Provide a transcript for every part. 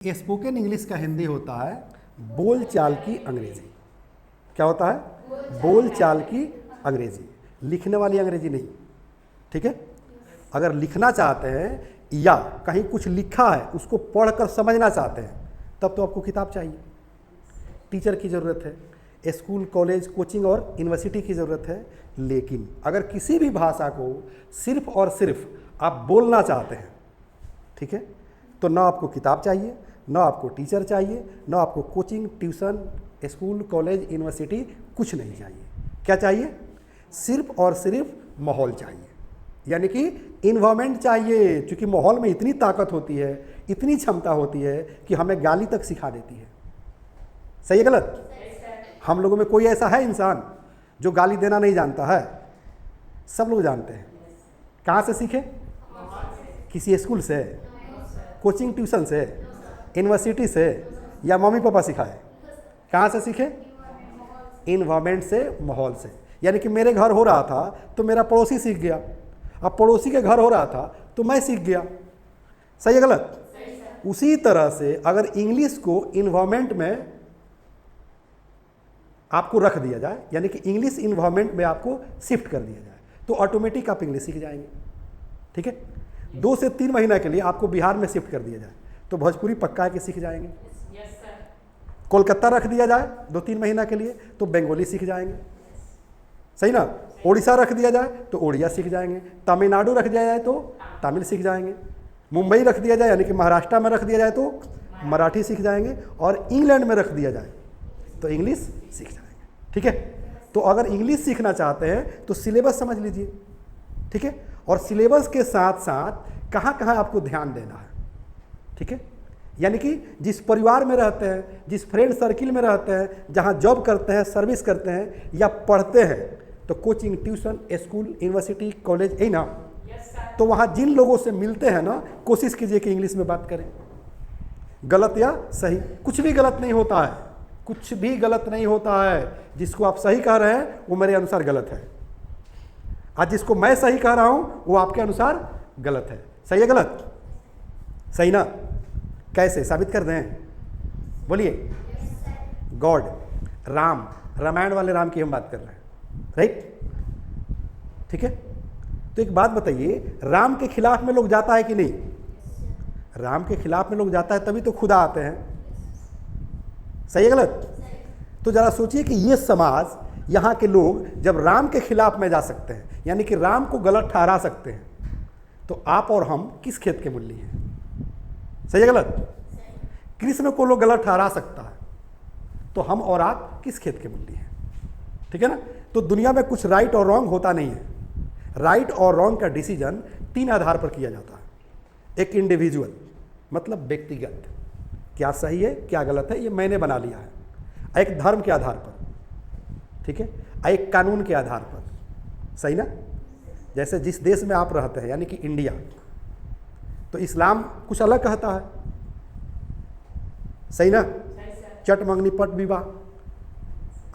Spoken English का हिंदी होता है बोलचाल की अंग्रेजी। क्या होता है? बोलचाल की अंग्रेजी, लिखने वाली अंग्रेजी नहीं। ठीक है? अगर लिखना चाहते हैं या कहीं कुछ लिखा है उसको पढ़कर समझना चाहते हैं तब तो आपको किताब चाहिए, टीचर की ज़रूरत है, स्कूल कॉलेज कोचिंग और यूनिवर्सिटी की ज़रूरत है। लेकिन अगर किसी भी भाषा को सिर्फ और सिर्फ आप बोलना चाहते हैं, ठीक है, तो ना आपको किताब चाहिए, ना आपको टीचर चाहिए, ना आपको coaching tuition school college university कुछ नहीं चाहिए। क्या चाहिए? सिर्फ और सिर्फ माहौल चाहिए, यानी कि इन्वायरमेंट चाहिए। क्योंकि माहौल में इतनी ताकत होती है, इतनी क्षमता होती है कि हमें गाली तक सिखा देती है। सही है गलत? हम लोगों में कोई ऐसा है इंसान जो गाली देना नहीं जानता है? सब लोग जानते हैं। कहाँ से सीखे? किसी स्कूल से, कोचिंग ट्यूशन से, यूनिवर्सिटी से, या मम्मी पापा सिखाए? कहाँ से सीखे? इन्वायरमेंट से, माहौल से। यानी कि मेरे घर हो रहा था तो मेरा पड़ोसी सीख गया, अब पड़ोसी के घर हो रहा था तो मैं सीख गया। सही है गलत? उसी तरह से अगर इंग्लिश को इन्वायरमेंट में आपको रख दिया जाए, यानी कि इंग्लिश इन्वायरमेंट में आपको शिफ्ट कर दिया जाए, तो ऑटोमेटिक आप इंग्लिश सीख जाएंगे। ठीक है? 2 से 3 महीना के लिए आपको बिहार में शिफ्ट कर दिया जाए तो भोजपुरी पक्का है कि सीख जाएंगे। कोलकाता रख दिया जाए 2-3 महीना के लिए तो बंगाली सीख जाएंगे। सही ना? उड़ीसा रख दिया जाए तो उड़िया सीख जाएंगे, तमिलनाडु रख दिया जाए तो तमिल सीख जाएंगे, मुंबई रख दिया जाए यानी कि महाराष्ट्र में रख दिया जाए तो मराठी सीख जाएंगे, और इंग्लैंड में रख दिया जाए तो इंग्लिश सीख जाएंगे। ठीक है? तो अगर इंग्लिश सीखना चाहते हैं तो सिलेबस समझ लीजिए। ठीक है? और सिलेबस के साथ साथ कहाँ कहाँ आपको ध्यान देना है। ठीक है? यानी कि जिस परिवार में रहते हैं, जिस फ्रेंड सर्किल में रहते हैं, जहाँ जॉब करते हैं, सर्विस करते हैं या पढ़ते हैं, तो coaching tuition school university college, यही ना? तो वहाँ जिन लोगों से मिलते हैं ना, कोशिश कीजिए कि इंग्लिश में बात करें। गलत या सही, कुछ भी गलत नहीं होता है, कुछ भी गलत नहीं होता है। जिसको आप सही कह रहे हैं वो मेरे अनुसार गलत है, आज जिसको मैं सही कह रहा हूं वो आपके अनुसार गलत है। सही है गलत? सही ना? कैसे साबित कर दें? बोलिए। गॉड, राम, रामायण वाले राम की हम बात कर रहे हैं, राइट? ठीक है? तो एक बात बताइए, राम के खिलाफ में लोग जाता है कि नहीं? राम के खिलाफ में लोग जाता है तभी तो खुदा आते हैं। सही है गलत? तो जरा सोचिए कि ये समाज, यहाँ के लोग जब राम के खिलाफ में जा सकते हैं, यानी कि राम को गलत ठहरा सकते हैं, तो आप और हम किस खेत के मूल्य हैं? सही है गलत? कृष्ण को लोग गलत ठहरा सकता है तो हम और आप किस खेत के मूल्य हैं? ठीक है ना? तो दुनिया में कुछ राइट और रॉन्ग होता नहीं है। राइट और रॉन्ग का डिसीजन 3 आधार पर किया जाता है। एक इंडिविजुअल, मतलब व्यक्तिगत, क्या सही है क्या गलत है ये मैंने बना लिया है। एक धर्म के आधार पर, ठीक है, एक कानून के आधार पर। सही ना? जैसे जिस देश में आप रहते हैं, यानी कि इंडिया, तो इस्लाम कुछ अलग कहता है। सही ना? चट मंगनी पट विवाह,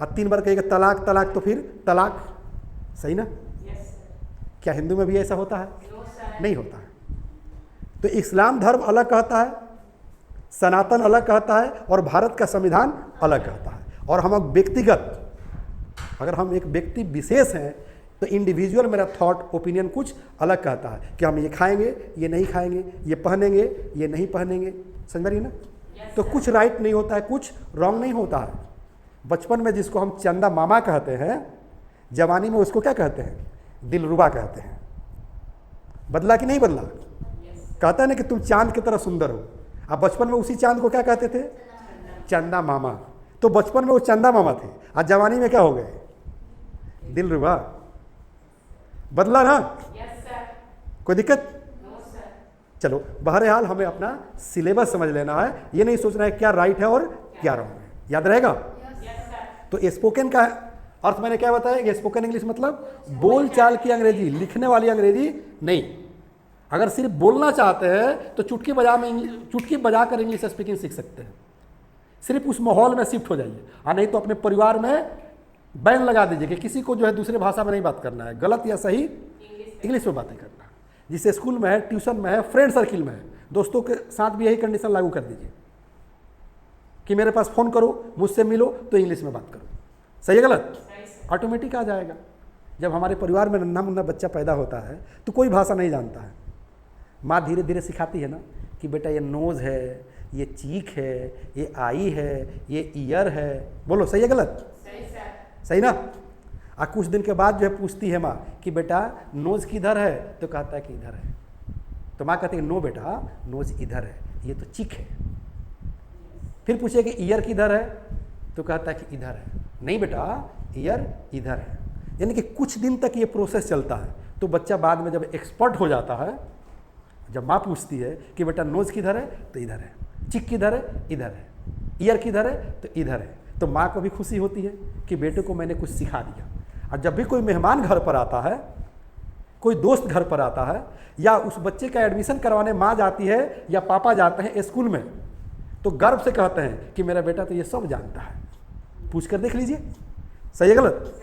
और 3 बार कहेगा तलाक तलाक तो फिर तलाक। सही ना? क्या हिंदू में भी ऐसा होता है? नहीं होता है। तो इस्लाम धर्म अलग कहता है, सनातन अलग कहता है, और भारत का संविधान अलग कहता है। और हम व्यक्तिगत, अगर हम एक व्यक्ति विशेष हैं तो इंडिविजुअल मेरा थॉट ओपिनियन कुछ अलग कहता है कि हम ये खाएंगे, ये नहीं खाएंगे, ये पहनेंगे, ये नहीं पहनेंगे। समझ रही ना? तो कुछ राइट नहीं होता है, कुछ रॉन्ग नहीं होता है। बचपन में जिसको हम चंदा मामा कहते हैं, जवानी में उसको क्या कहते हैं? दिलरुबा कहते हैं। बदला कि नहीं बदला? कहता है ना कि तुम चांद की तरह सुंदर हो। अब बचपन में उसी चांद को क्या कहते थे? चंदा मामा। तो बचपन में वो चंदा मामा थे, आज जवानी में क्या हो गए? दिलरुबा। बदला ना? कोई दिक्कत? चलो, बहरहाल हमें अपना सिलेबस समझ लेना है, ये नहीं सोचना है क्या राइट है और क्या रॉन्ग है। याद रहेगा? तो स्पोकन का अर्थ मैंने क्या बताया? स्पोकन इंग्लिश मतलब बोलचाल की अंग्रेजी, लिखने वाली अंग्रेजी नहीं। अगर सिर्फ बोलना चाहते हैं तो चुटकी बजाकर इंग्लिश स्पीकिंग सीख सकते हैं। सिर्फ उस माहौल में शिफ्ट हो जाइए, और नहीं तो अपने परिवार में बैन लगा दीजिए कि किसी को जो है दूसरे भाषा में नहीं बात करना है, गलत या सही इंग्लिश में बातें करना है। जिसे स्कूल में है, ट्यूशन में है, फ्रेंड सर्किल में है, दोस्तों के साथ भी यही कंडीशन लागू कर दीजिए। कि मेरे पास फ़ोन करो, मुझसे मिलो तो इंग्लिश में बात करो। सही है गलत? ऑटोमेटिक आ जाएगा। जब हमारे परिवार में नन्हा मुन्ना बच्चा पैदा होता है तो कोई भाषा नहीं जानता है, माँ धीरे धीरे सिखाती है ना कि बेटा ये नोज़ है, ये चीक है, ये आई है, ये ईयर है। बोलो सही है गलत? सही ना? कुछ दिन के बाद जो है पूछती है माँ कि बेटा नोज़ किधर है, तो कहता है कि इधर है। तो माँ कहती है नो बेटा, नोज़ इधर है, ये तो चीक है। फिर पूछे कि ईयर किधर है, तो कहता है कि इधर है। नहीं बेटा, ईयर इधर है। यानी कि कुछ दिन तक ये प्रोसेस चलता है। तो बच्चा बाद में जब एक्सपर्ट हो जाता है, जब माँ पूछती है कि बेटा नोज़ किधर है, तो इधर है, चिक किधर है, इधर है, ईयर किधर है, तो इधर है। तो माँ को भी खुशी होती है कि बेटे को मैंने कुछ सिखा दिया। और जब भी कोई मेहमान घर पर आता है, कोई दोस्त घर पर आता है, या उस बच्चे का एडमिशन करवाने माँ जाती है या पापा जाते हैं स्कूल में, तो गर्व से कहते हैं कि मेरा बेटा तो ये सब जानता है। पूछ कर देख लीजिए, सही है गलत?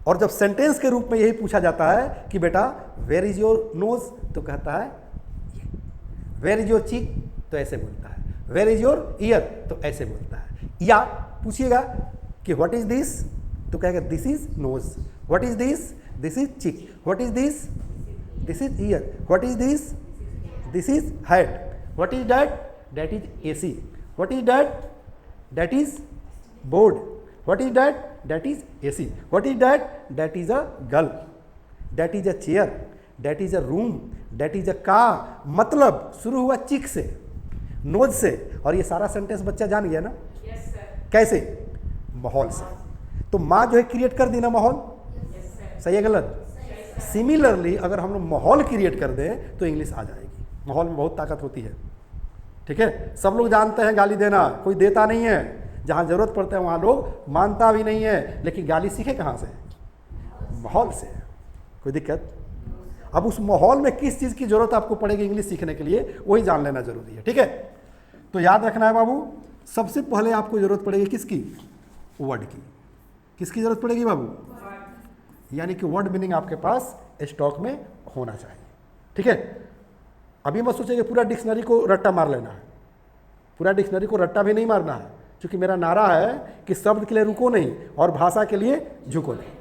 और जब सेंटेंस के रूप में यही पूछा जाता है कि बेटा वेयर इज योर नोज, तो कहता है ये। वेयर इज योर चीक, तो ऐसे बोलता है। वेयर इज योर ईयर, तो ऐसे बोलता है। या पूछिएगा कि व्हाट इज दिस, तो कहेगा this is nose. What is this, this is cheek. What is this, this is ear. What is this, this is head. What is that, that is AC. What is that, that is board. What is that, that is AC. What is that, that is a girl. That is a chair. That is a room. That is a car. मतलब शुरू हुआ चिक से, knows से, और ये सारा sentence बच्चा जान गया ना? yes, sir. कैसे? माहौल से। तो माँ जो है क्रिएट कर दी ना माहौल। yes, सही है गलत? सिमिलरली अगर हम लोग माहौल क्रिएट कर दें तो इंग्लिश आ जाएगी। माहौल में बहुत ताकत होती है। ठीक है, सब लोग जानते हैं गाली देना, कोई देता नहीं है। जहाँ ज़रूरत पड़ता है वहाँ लोग मानता भी नहीं है, लेकिन गाली सीखे कहाँ से? माहौल से। कोई दिक्कत? अब उस माहौल में किस चीज़ की ज़रूरत आपको पड़ेगी इंग्लिश सीखने के लिए, वही जान लेना जरूरी है। ठीक है, तो याद रखना है बाबू, सबसे पहले आपको ज़रूरत पड़ेगी किसकी? वर्ड की। किसकी ज़रूरत पड़ेगी बाबू? यानी कि वर्ड मीनिंग आपके पास स्टॉक में होना चाहिए। ठीक है, अभी मत सोचिए कि पूरा डिक्शनरी को रट्टा मार लेना है। पूरा डिक्शनरी को रट्टा भी नहीं मारना है, क्योंकि मेरा नारा है कि शब्द के लिए रुको नहीं और भाषा के लिए झुको नहीं।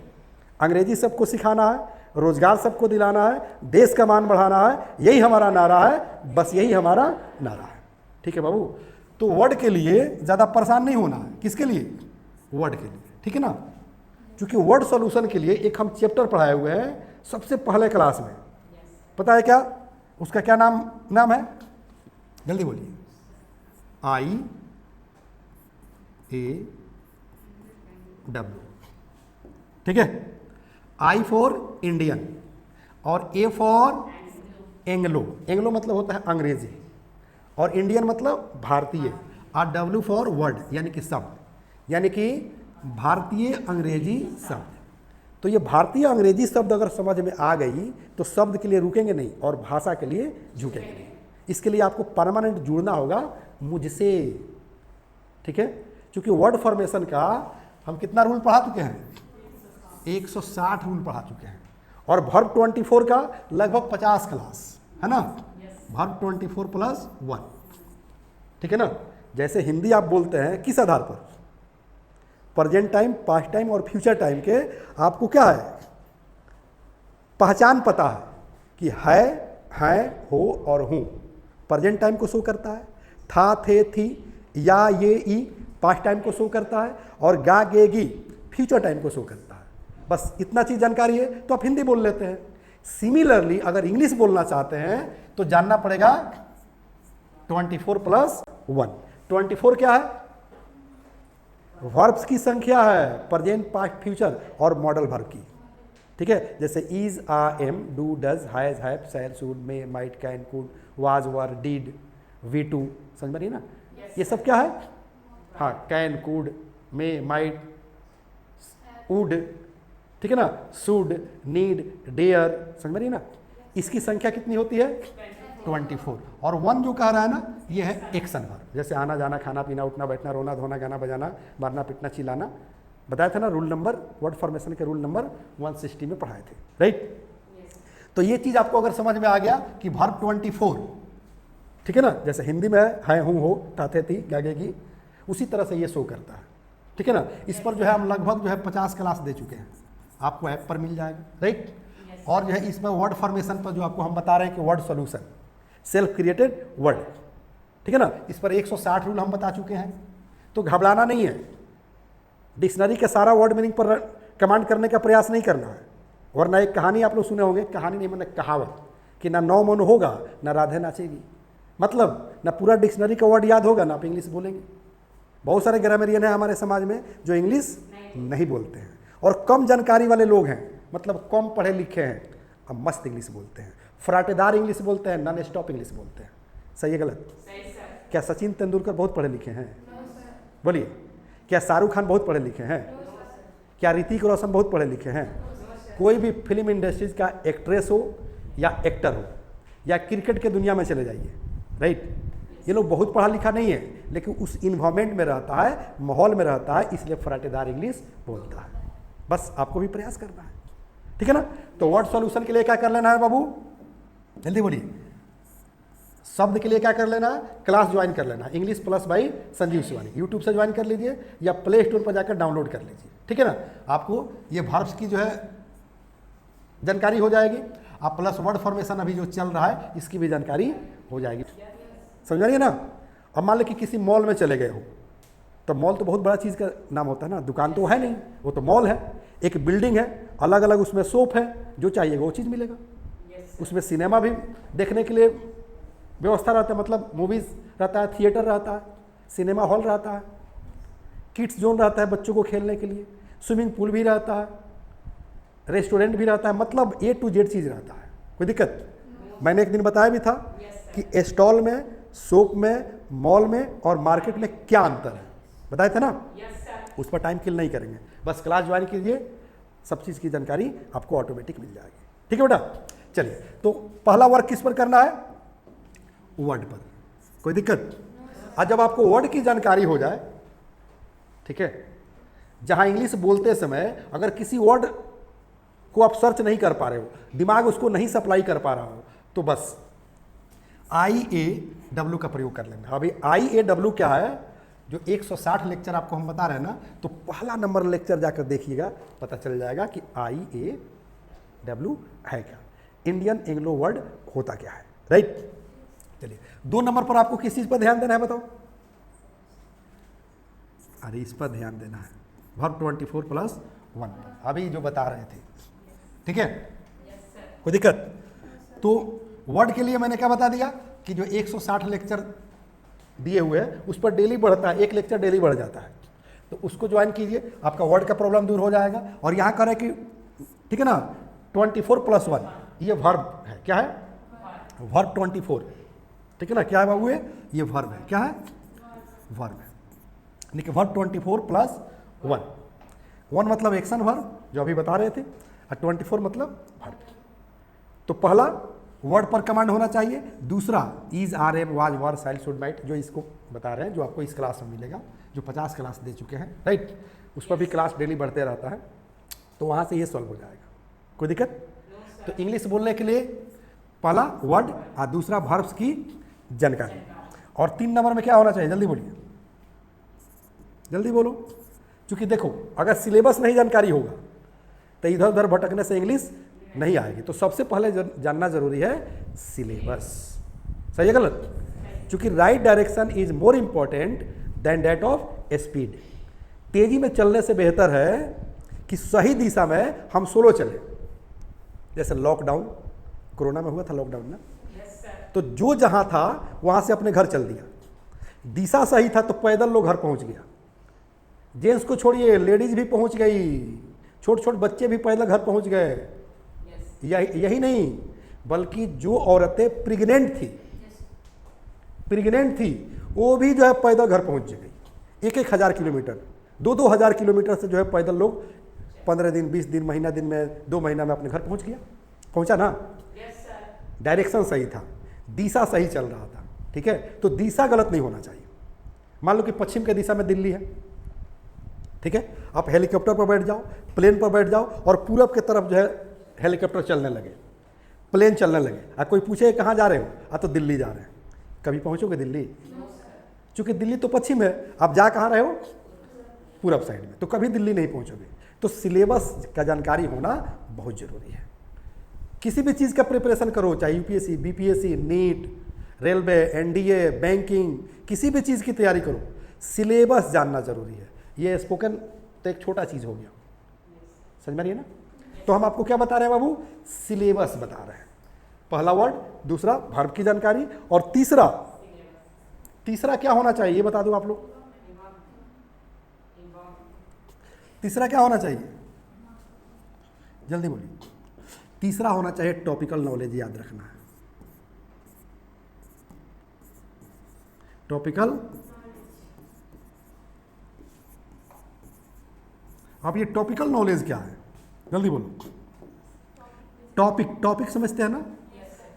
अंग्रेजी सबको सिखाना है, रोजगार सबको दिलाना है, देश का मान बढ़ाना है, यही हमारा नारा है। बस यही हमारा नारा है। ठीक है बाबू, तो वर्ड के लिए ज़्यादा परेशान नहीं होना है। किसके लिए? वर्ड के लिए। ठीक है ना, क्योंकि वर्ड सॉल्यूशन के लिए एक हम चैप्टर पढ़ाए हुए हैं सबसे पहले क्लास में। पता है क्या उसका? क्या नाम है? जल्दी बोलिए। IAW। ठीक है, I फॉर इंडियन और A फॉर एंग्लो। एंग्लो मतलब होता है अंग्रेजी, और इंडियन मतलब भारतीय, और W फॉर वर्ड यानी कि शब्द, यानी कि भारतीय अंग्रेजी शब्द। तो ये भारतीय अंग्रेजी शब्द अगर समझ में आ गई तो शब्द के लिए रुकेंगे नहीं और भाषा के लिए झुकेंगे नहीं। इसके लिए आपको परमानेंट जुड़ना होगा मुझसे। ठीक है, क्योंकि वर्ड फॉर्मेशन का हम कितना रूल पढ़ा चुके हैं? 160 रूल पढ़ा चुके हैं, और वर्ब 24 का लगभग 50 क्लास है ना। वर्ब 24 + 1। ठीक है ना, जैसे हिंदी आप बोलते हैं किस आधार पर? प्रेजेंट टाइम, पास्ट टाइम और फ्यूचर टाइम के आपको क्या है? पहचान पता है कि है, हैं, हो और हूँ प्रेजेंट टाइम को शो करता है। था, थे, थी, या, ये, ई पास्ट टाइम को शो करता है, और गा, गे, गी फ्यूचर टाइम को शो करता है। बस इतना चीज़ जानकारी है तो आप हिंदी बोल लेते हैं। सिमिलरली अगर इंग्लिश बोलना चाहते हैं तो जानना पड़ेगा 24 + 1। 24 क्या है? वर्ब्स की संख्या है, प्रेजेंट, पास्ट, फ्यूचर और मॉडल वर्ब की। ठीक है, जैसे is, are, am, do, does, has, have, shall, should, may, might, can, could, was, were, did, V two. समझ में नहीं ना? ये सब क्या है? हाँ, can, could, may, might, would. ठीक है ना, शुड, नीड, डेयर। समझ में नहीं ना? इसकी संख्या कितनी होती है? 24। और 1 जो कह रहा है ना, ये है एक्शन वर्ब। जैसे आना जाना, खाना पीना, उठना बैठना, रोना धोना, गाना बजाना, मारना पीटना, चिल्लाना। बताया था ना रूल नंबर, वर्ड फॉर्मेशन के रूल नंबर 160 में पढ़ाए थे। राइट? तो ये चीज़ आपको अगर समझ में आ गया कि वर्ब 24 ठीक है ना, जैसे हिंदी में है हूँ हो ताते थी गागे की, उसी तरह से ये शो करता है। ठीक है ना, इस पर जो है हम लगभग जो है 50 क्लास दे चुके हैं, आपको ऐप पर मिल जाएगा, राइट। और जो है इसमें वर्ड फॉर्मेशन पर जो आपको हम बता रहे हैं कि word solution, self created word, ठीक है ना, इस पर 160 रूल हम बता चुके हैं। तो घबराना नहीं है, डिक्शनरी के सारा वर्ड मीनिंग पर कमांड करने का प्रयास नहीं करना है। वरना एक कहानी आप लोग सुने होंगे, कहानी नहीं मैंने कहावत, कि ना 9 मन होगा ना राधे नाचेगी, मतलब ना पूरा डिक्शनरी का वर्ड याद होगा ना आप इंग्लिश बोलेंगे। बहुत सारे ग्रामरियन हैं हमारे समाज में जो इंग्लिश नहीं बोलते हैं, और कम जानकारी वाले लोग हैं, मतलब कम पढ़े लिखे हैं, अब मस्त इंग्लिश बोलते हैं, फराटेदार इंग्लिश बोलते हैं, नॉन स्टॉप इंग्लिश बोलते हैं। सही है गलत? क्या सचिन तेंदुलकर बहुत पढ़े लिखे हैं? बोलिए। क्या शाहरुख खान बहुत पढ़े लिखे हैं? क्या ऋतिक रोशन बहुत पढ़े लिखे हैं? कोई भी फिल्म इंडस्ट्रीज का एक्ट्रेस हो या एक्टर हो या क्रिकेट के दुनिया में चले जाइए, राइट, ये लोग बहुत पढ़ा लिखा नहीं है, लेकिन उस इन्वायरमेंट में रहता है, माहौल में रहता है, इसलिए फराटेदार इंग्लिश बोलता है। बस आपको भी प्रयास करना है, ठीक है ना। तो वर्ड सॉल्यूशन के लिए क्या कर लेना है बाबू, जल्दी बोलिए। शब्द के लिए क्या कर लेना है, क्लास ज्वाइन कर लेना, English plus by Sanjeev Shivani, YouTube से ज्वाइन कर लीजिए या प्ले स्टोर पर जाकर डाउनलोड कर लीजिए, ठीक है ना। आपको ये वर्ब्स की जो है जानकारी हो जाएगी, आप प्लस वर्ड फॉर्मेशन अभी जो चल रहा है इसकी भी जानकारी हो जाएगी, समझ रही है ना। अब मान लो कि किसी मॉल में चले गए हो, तो मॉल तो बहुत बड़ा चीज़ का नाम होता है ना, दुकान तो है नहीं, वो तो मॉल है, एक बिल्डिंग है, अलग अलग उसमें शॉप है, जो चाहिएगा वो चीज़ मिलेगा। उसमें सिनेमा भी देखने के लिए व्यवस्था रहता है, मतलब मूवीज़ रहता है, थिएटर रहता है, सिनेमा हॉल रहता है, किड्स जोन रहता है बच्चों को खेलने के लिए, स्विमिंग पूल भी रहता है, रेस्टोरेंट भी रहता है, मतलब A to Z चीज़ रहता है। कोई दिक्कत? मैंने एक दिन बताया भी था कि स्टॉल में, शॉप में, मॉल में और मार्केट में क्या अंतर है, बताए थे ना। उस पर टाइम किल नहीं करेंगे, बस क्लास ज्वाइन कीजिए, सब चीज़ की जानकारी आपको ऑटोमेटिक मिल जाएगी, ठीक है बेटा। चलिए, तो पहला वर्क किस पर करना है, वर्ड पर। कोई दिक्कत? आज जब आपको वर्ड की जानकारी हो जाए, ठीक है, जहां इंग्लिश बोलते समय अगर किसी वर्ड को आप सर्च नहीं कर पा रहे हो, दिमाग उसको नहीं सप्लाई कर पा रहा हो, तो बस IAW का प्रयोग कर लेना। अभी IAW क्या है, जो 160 लेक्चर आपको हम बता रहे हैं ना, तो पहला नंबर लेक्चर जाकर देखिएगा, पता चल जाएगा कि IAW है क्या, इंडियन एंग्लो वर्ड होता क्या है, राइट। चलिए, 2 नंबर पर आपको किस चीज पर ध्यान देना है बताओ। अरे इस पर ध्यान देना है, वर्ब 24 + 1, अभी जो बता रहे थे, ठीक है। कोई दिक्कत? तो वर्ड के लिए मैंने क्या बता दिया कि जो 160 लेक्चर दिए हुए हैं उस पर डेली बढ़ता है, एक लेक्चर डेली बढ़ जाता है, तो उसको ज्वाइन कीजिए, आपका वर्ड का प्रॉब्लम दूर हो जाएगा। और यहाँ करें कि ठीक है ना, 24 + 1 ये वर्ब है, क्या है, वर्ब 24, ठीक है ना, क्या है बाबू, ये वर्ब है, क्या है, वर्ब है, यानी कि वर्ब 24 + 1, 1 मतलब एक्शन वर्ब जो अभी बता रहे थे, और 24 मतलब वर्ब। तो पहला वर्ड पर कमांड होना चाहिए, दूसरा is, are, am, was, were, shall, should, might, जो इसको बता रहे हैं, जो आपको इस क्लास में मिलेगा, जो 50 क्लास दे चुके हैं, राइट, उस पर भी क्लास डेली बढ़ते रहता है, तो वहाँ से ये सॉल्व हो जाएगा। कोई दिक्कत? तो इंग्लिश बोलने के लिए पहला वर्ड और दूसरा वर्ब्स की जानकारी, और 3 नंबर में क्या होना चाहिए, जल्दी बोलिए, जल्दी बोलो। क्योंकि देखो, अगर सिलेबस नहीं जानकारी होगा तो इधर उधर भटकने से इंग्लिश नहीं आएगी, तो सबसे पहले जानना जरूरी है सिलेबस। सही है गलत? क्योंकि right direction is more important than that of speed. तेजी में चलने से बेहतर है कि सही दिशा में हम सोलो चले। जैसे लॉकडाउन, कोरोना में हुआ था लॉकडाउन ना, तो जो जहां था वहां से अपने घर चल दिया, दिशा सही था तो पैदल लोग घर पहुंच गया, जेंट्स को छोड़िए लेडीज भी पहुंच गई, छोटे छोटे बच्चे भी पैदल घर पहुंच गए। यही नहीं, बल्कि जो औरतें प्रेग्नेंट थी वो भी जो है पैदल घर पहुंच गई। 1,000 किलोमीटर, 2,000 किलोमीटर से जो है पैदल लोग 15 दिन, 20 दिन, महीना दिन में, 2 महीना में अपने घर पहुंचा ना। डायरेक्शन सही था, दिशा सही चल रहा था, ठीक है। तो दिशा गलत नहीं होना चाहिए। मान लो कि पश्चिम के दिशा में दिल्ली है, ठीक है, आप हेलीकॉप्टर पर बैठ जाओ, प्लेन पर बैठ जाओ और पूरब की तरफ जो है हेलीकॉप्टर चलने लगे, प्लेन चलने लगे, और कोई पूछे कहाँ जा रहे हो, तो दिल्ली जा रहे हैं, कभी पहुंचोगे दिल्ली? चूंकि दिल्ली तो पश्चिम है, आप जा कहाँ रहे हो? पूरब साइड में, तो कभी दिल्ली नहीं पहुंचोगे। तो सिलेबस का जानकारी होना बहुत जरूरी है। किसी भी चीज़ का प्रिपरेशन करो, चाहे UPSC, BPSC, NEET, railway, NDA, banking, किसी भी चीज़ की तैयारी करो, सिलेबस जानना जरूरी है। ये स्पोकन तो एक छोटा चीज़ हो गया, समझ में नहीं है ना? तो हम आपको क्या बता रहे हैं बाबू? सिलेबस बता रहे हैं। पहला वर्ड, दूसरा वर्ब की जानकारी, और तीसरा क्या होना चाहिए ये बता दूं आप लोग? तीसरा क्या होना चाहिए? जल्दी बोलिए। तीसरा होना चाहिए टॉपिकल नॉलेज, याद रखना है। टॉपिकल, अब ये टॉपिकल नॉलेज क्या है? जल्दी बोलो। टॉपिक समझते हैं ना?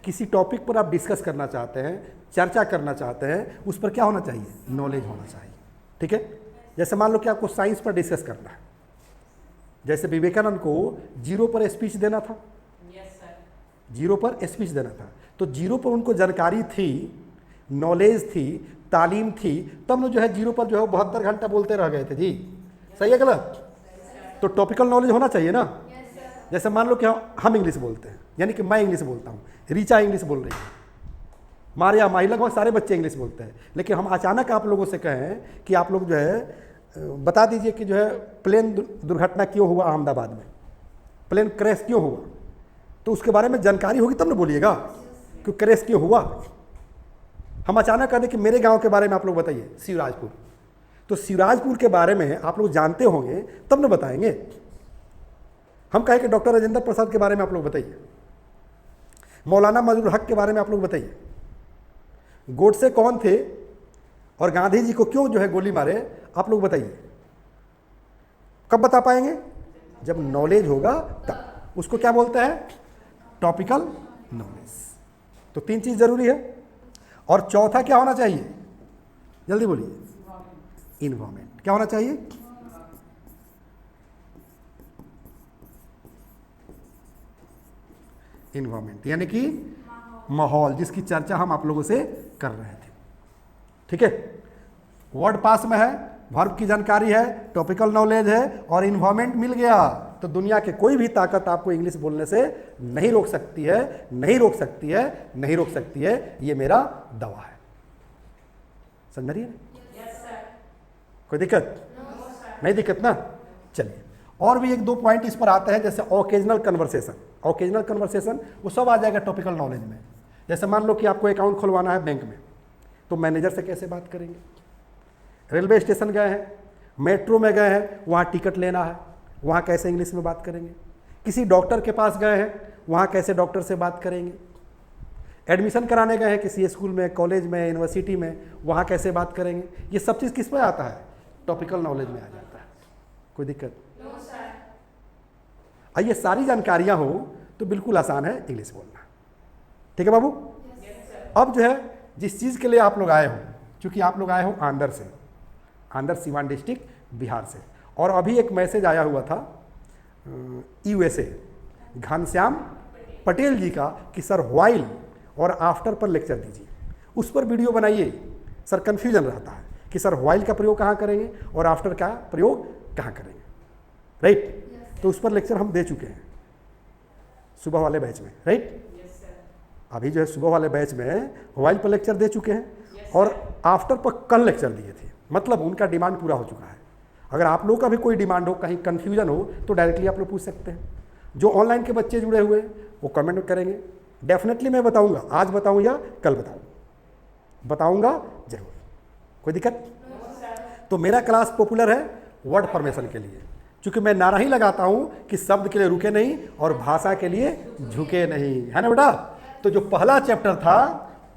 किसी टॉपिक पर आप डिस्कस करना चाहते हैं, चर्चा करना चाहते हैं, उस पर क्या होना चाहिए? नॉलेज होना चाहिए। ठीक है? जैसे मान लो कि आपको साइंस पर डिस्कस करना है, जैसे विवेकानंद को जीरो पर स्पीच देना था, जीरो पर स्पीच देना था, तो जीरो पर उनको जानकारी थी, नॉलेज थी, तालीम थी, तब न जो है जीरो पर जो है 72 घंटा बोलते रह गए थे जी। सही है गलत? तो टॉपिकल नॉलेज होना चाहिए ना। जैसे मान लो कि हम इंग्लिश बोलते हैं, यानी कि मैं इंग्लिश बोलता हूँ, रीचा इंग्लिश बोल रही है, मारिया, माही, लगभग सारे बच्चे इंग्लिश बोलते हैं, लेकिन हम अचानक आप लोगों से कहें कि आप लोग जो है बता दीजिए कि जो है प्लेन दुर्घटना क्यों हुआ अहमदाबाद में, प्लेन क्रैश क्यों हुआ, तो उसके बारे में जानकारी होगी तब ना बोलिएगा कि क्रैश क्यों हुआ। हम अचानक कह दें कि मेरे गांव के बारे में आप लोग बताइए, शिवराजपुर, तो शिवराजपुर के बारे में आप लोग जानते होंगे तब ना बताएंगे। हम कहें कि डॉक्टर राजेंद्र प्रसाद के बारे में आप लोग बताइए, मौलाना मजरूल हक के बारे में आप लोग बताइए, गोडसे कौन थे और गांधी जी को क्यों जो है गोली मारे, आप लोग बताइए। कब बता पाएंगे? जब नॉलेज होगा तब। उसको क्या बोलते हैं? Topical knowledge. तो 3 चीज जरूरी है। और चौथा क्या होना चाहिए? जल्दी बोलिए। इन्वायरमेंट। क्या होना चाहिए? इन्वायरमेंट, यानी कि माहौल, जिसकी चर्चा हम आप लोगों से कर रहे थे। ठीक है? वर्ड पास में है, वर्ब की जानकारी है, टॉपिकल नॉलेज है और इन्वायरमेंट मिल गया, तो दुनिया के कोई भी ताकत आपको इंग्लिश बोलने से नहीं रोक सकती है, नहीं रोक सकती है, नहीं रोक सकती है। ये मेरा दावा है। समझ रही है? कोई दिक्कत? नहीं दिक्कत ना? चलिए, और भी 1-2 पॉइंट इस पर आते हैं, जैसे ओकेजनल कन्वर्सेशन। ओकेजनल कन्वर्सेशन वो सब आ जाएगा टॉपिकल नॉलेज में। जैसे मान लो कि आपको अकाउंट खुलवाना है बैंक में, तो मैनेजर से कैसे बात करेंगे? रेलवे स्टेशन गए हैं, मेट्रो में गए हैं, वहाँ टिकट लेना है, वहाँ कैसे इंग्लिश में बात करेंगे? किसी डॉक्टर के पास गए हैं, वहाँ कैसे डॉक्टर से बात करेंगे? एडमिशन कराने गए हैं किसी स्कूल में, कॉलेज में, यूनिवर्सिटी में, वहाँ कैसे बात करेंगे? ये सब चीज़ किस में आता है? टॉपिकल नॉलेज में आ जाता है। कोई दिक्कत? ये सारी जानकारियाँ हो तो बिल्कुल आसान है इंग्लिश बोलना। ठीक है बाबू? अब जो है जिस चीज़ के लिए आप लोग आए हो, चूँकि आप लोग आए हो आंध्र से, आंध्र सीवान डिस्ट्रिक्ट बिहार से, और अभी एक मैसेज आया हुआ था यूएसए घनश्याम पटेल जी का कि सर व्हाइल और आफ्टर पर लेक्चर दीजिए, उस पर वीडियो बनाइए। सर कन्फ्यूजन रहता है कि सर व्हाइल का प्रयोग कहाँ करेंगे और आफ्टर का प्रयोग कहाँ करेंगे, राइट? तो उस पर लेक्चर हम दे चुके हैं सुबह वाले बैच में, राइट? अभी जो है सुबह वाले बैच में व्हाइल पर लेक्चर दे चुके हैं और आफ्टर पर कल लेक्चर दिए थे, मतलब उनका डिमांड पूरा हो चुका है। अगर आप लोग का भी कोई डिमांड हो, कहीं कन्फ्यूजन हो, तो डायरेक्टली आप लोग पूछ सकते हैं। जो ऑनलाइन के बच्चे जुड़े हुए वो कमेंट करेंगे, डेफिनेटली मैं बताऊंगा, आज बताऊं या कल बताऊंगा जरूर। कोई दिक्कत? तो मेरा क्लास पॉपुलर है वर्ड फॉर्मेशन के लिए, क्योंकि मैं नारा ही लगाता हूं कि शब्द के लिए रुके नहीं और भाषा के लिए झुके नहीं, है ना बेटा? तो जो पहला चैप्टर था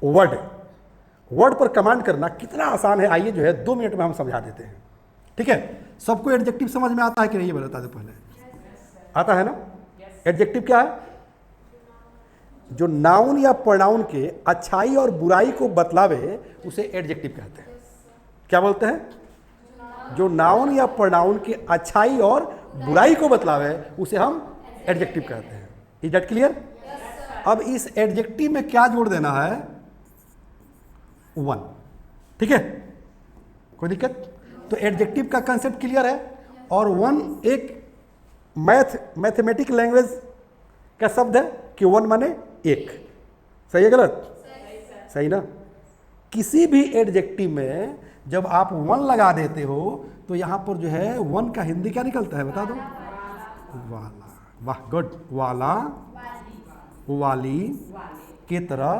वर्ड पर कमांड करना कितना आसान है, आइए जो है 2 मिनट में हम समझा देते हैं। ठीक है? सबको एडजेक्टिव समझ में आता है कि नहीं, ये बता दो पहले। आता है ना? एडजेक्टिव क्या है? जो नाउन या प्रोनाउन के अच्छाई और बुराई को बतलावे उसे एडजेक्टिव कहते हैं। क्या बोलते हैं? जो नाउन या प्रोनाउन के अच्छाई और बुराई को बतलावे उसे हम एडजेक्टिव कहते हैं। Is that clear? अब इस एडजेक्टिव में क्या जोड़ देना है? वन। ठीक है, कोई दिक्कत? तो एडजेक्टिव का कंसेप्ट क्लियर है। और वन एक मैथमेटिक लैंग्वेज का शब्द है कि वन माने एक। सही है गलत? सही ना? किसी भी एडजेक्टिव में जब आप वन लगा देते हो तो यहां पर जो है वन का हिंदी क्या निकलता है बता दो? वाला। वाह, गुड। वाला, वाली, के तरह,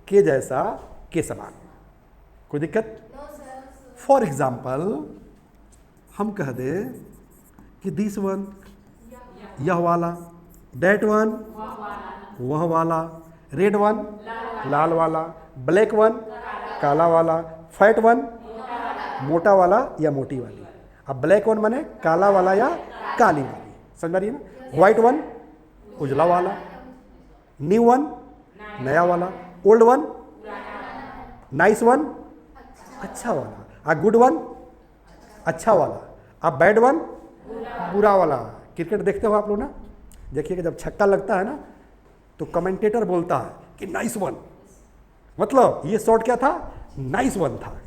के जैसा, के समान। कोई दिक्कत? फॉर एग्जाम्पल हम कह दे कि दिस वन, यह वाला, दैट वन, वह वाला, रेड वन, लाल वाला, ब्लैक वन, काला वाला, फैट वन, मोटा वाला या मोटी वाली। अब ब्लैक वन माने काला वाला या काली वाली, समझ रही है ना? व्हाइट वन, उजला वाला, न्यू वन, नया वाला, ओल्ड वन, नाइस वन, अच्छा वाला, आ गुड वन, अच्छा वाला, अब बैड वन, बुरा वाला। क्रिकेट देखते हो आप लोग ना? देखिए कि जब छक्का लगता है ना तो कमेंटेटर बोलता है कि नाइस वन, मतलब ये शॉट क्या था? नाइस वन था।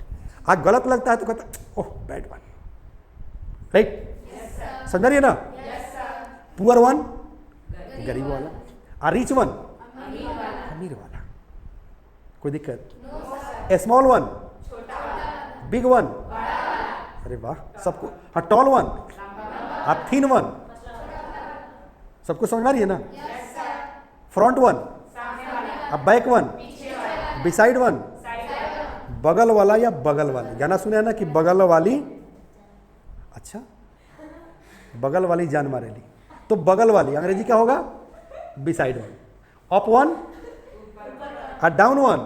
आज गलत लगता है तो कहता ओह बैड वन। राइट? समझ रही है ना? पुअर वन, गरीब वाला, आ रिच वन, अमीर वाला। कोई दिक्कत? स्मॉल वन, बिग वन, अरे वाह सबको। हाँ, टॉल वन, आ थिन वन, सबको समझ आ रही है ना? फ्रंट वन, अब बैक वन, बिसाइड वन, बगल वाला या बगल वाली। गाना सुने है ना कि बगल वाली, अच्छा बगल वाली जान मारेली, तो बगल वाली अंग्रेजी क्या होगा? Beside one. Up one, down one,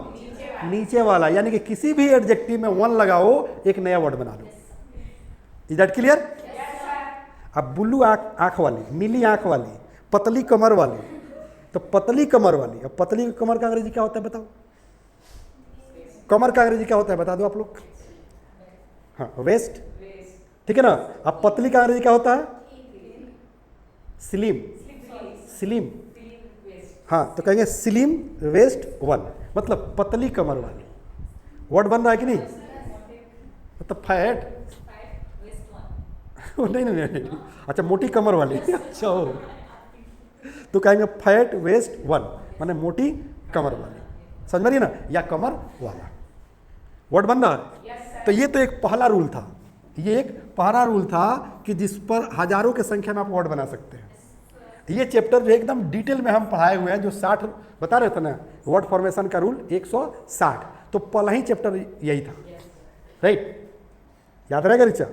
नीचे वाला। यानी कि किसी भी एडजेक्टिव में वन लगाओ, एक नया वर्ड बना लो। Is that clear? अब बुल्लू आंख वाली, नीली आंख वाली, पतली कमर वाली, तो पतली कमर वाली। अब पतली कमर का अंग्रेजी क्या होता है बताओ? कमर का अंग्रेजी क्या होता है बता दो आप लोग? हाँ, वेस्ट। ठीक है ना? अब पतली का अंग्रेजी क्या होता है? स्लिम। स्लिम, हाँ, तो कहेंगे स्लिम वेस्ट वन, मतलब पतली कमर वाली। वर्ड बन रहा है कि नहीं? मतलब फैट नहीं, नहीं नहीं नहीं, अच्छा मोटी कमर वाली। अच्छा हो, तो कहेंगे फैट वेस्ट वन, माने मोटी कमर वाली। समझ में रही ना? या कमर वाला वर्ड बन रहा है। तो ये तो एक पहला रूल था। ये एक पहला रूल था कि जिस पर हजारों की संख्या में आप वर्ड बना सकते हैं। ये चैप्टर जो एकदम डिटेल में हम पढ़ाए हुए हैं, जो 60 बता रहे थे ना वर्ड फॉर्मेशन का रूल 160, तो पहला ही चैप्टर यही था। राइट? याद रहेगा रिचा?